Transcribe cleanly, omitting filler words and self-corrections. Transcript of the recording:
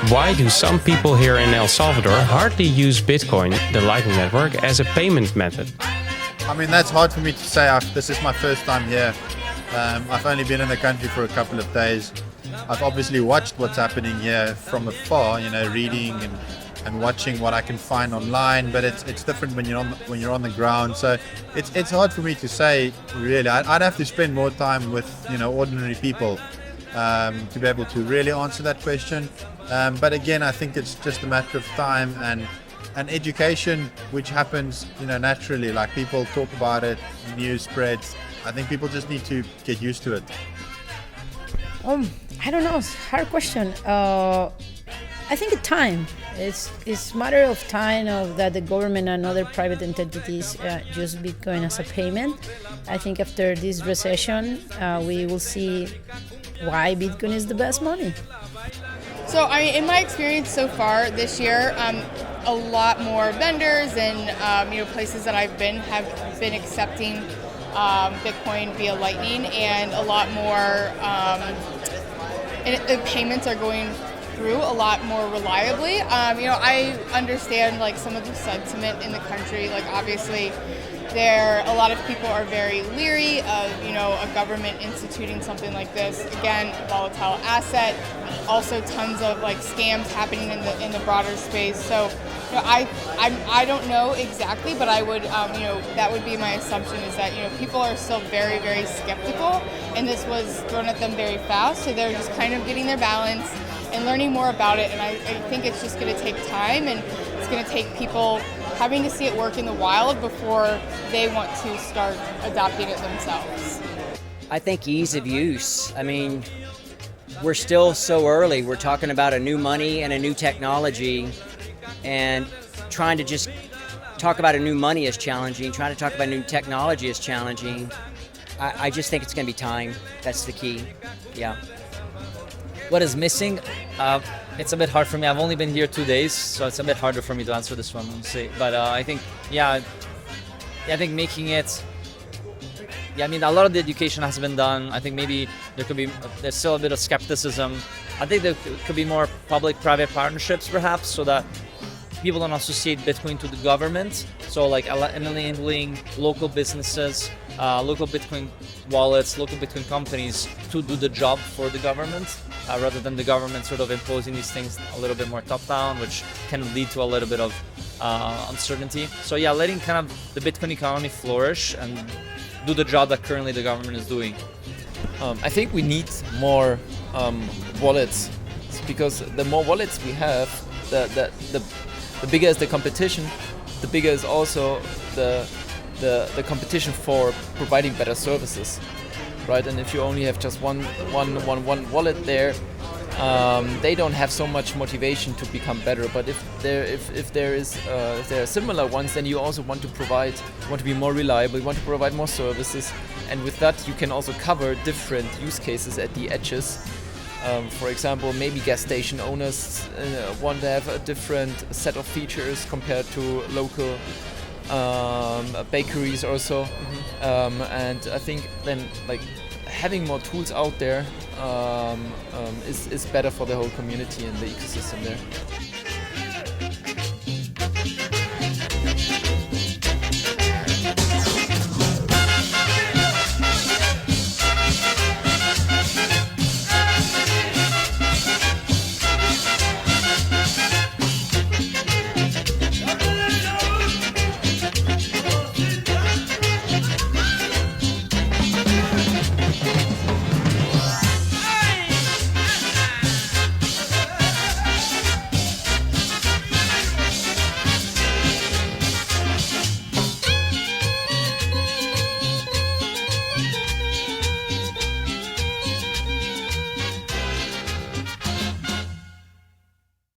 Why do some people here in El Salvador hardly use Bitcoin, the Lightning Network, as a payment method? I mean, that's hard for me to say. This is my first time here. I've only been in the country for a couple of days. I've obviously watched what's happening here from afar, reading and watching what I can find online, but it's different when you're on the ground. So it's hard for me to say, really. I'd have to spend more time with ordinary people to be able to really answer that question. But again, I think it's just a matter of time and education, which happens naturally. Like, people talk about it, news spreads. I think people just need to get used to it. I don't know. It's a hard question. I think time. It's matter of time of that the government and other private entities use Bitcoin as a payment. I think after this recession, we will see why Bitcoin is the best money. So, in my experience so far this year, a lot more vendors and places that I've been have been accepting Bitcoin via Lightning, and a lot more the payments are going through a lot more reliably. I understand some of the sentiment in the country. Obviously, a lot of people are very leery of a government instituting something like this. Again, volatile asset. Also, tons of scams happening in the broader space. So, I don't know exactly, but I would that would be my assumption, is that people are still very, very skeptical, and this was thrown at them very fast. So they're just kind of getting their balance and learning more about it. And I think it's just going to take time, and it's going to take people having to see it work in the wild before they want to start adopting it themselves. I think ease of use. I mean, we're still so early. We're talking about a new money and a new technology, and trying to just talk about a new money is challenging. Trying to talk about new technology is challenging. I just think it's going to be time. That's the key. Yeah. What is missing? It's a bit hard for me. I've only been here 2 days, so it's a bit harder for me to answer this one. But I think, I think making it. A lot of the education has been done. I think maybe there's still a bit of skepticism. I think there could be more public-private partnerships, perhaps, so that people don't associate Bitcoin to the government. So enabling local businesses, local Bitcoin wallets, local Bitcoin companies to do the job for the government, rather than the government sort of imposing these things a little bit more top-down, which can lead to a little bit of uncertainty. So letting kind of the Bitcoin economy flourish and do the job that currently the government is doing. I think we need more wallets, because the more wallets we have, the bigger is the competition. The bigger is also the competition for providing better services, right? And if you only have just one wallet there, they don't have so much motivation to become better. But if there are similar ones, then you also want to be more reliable, you want to provide more services, and with that you can also cover different use cases at the edges. For example, maybe gas station owners want to have a different set of features compared to local bakeries or so. And I think then having more tools out there is better for the whole community and the ecosystem there.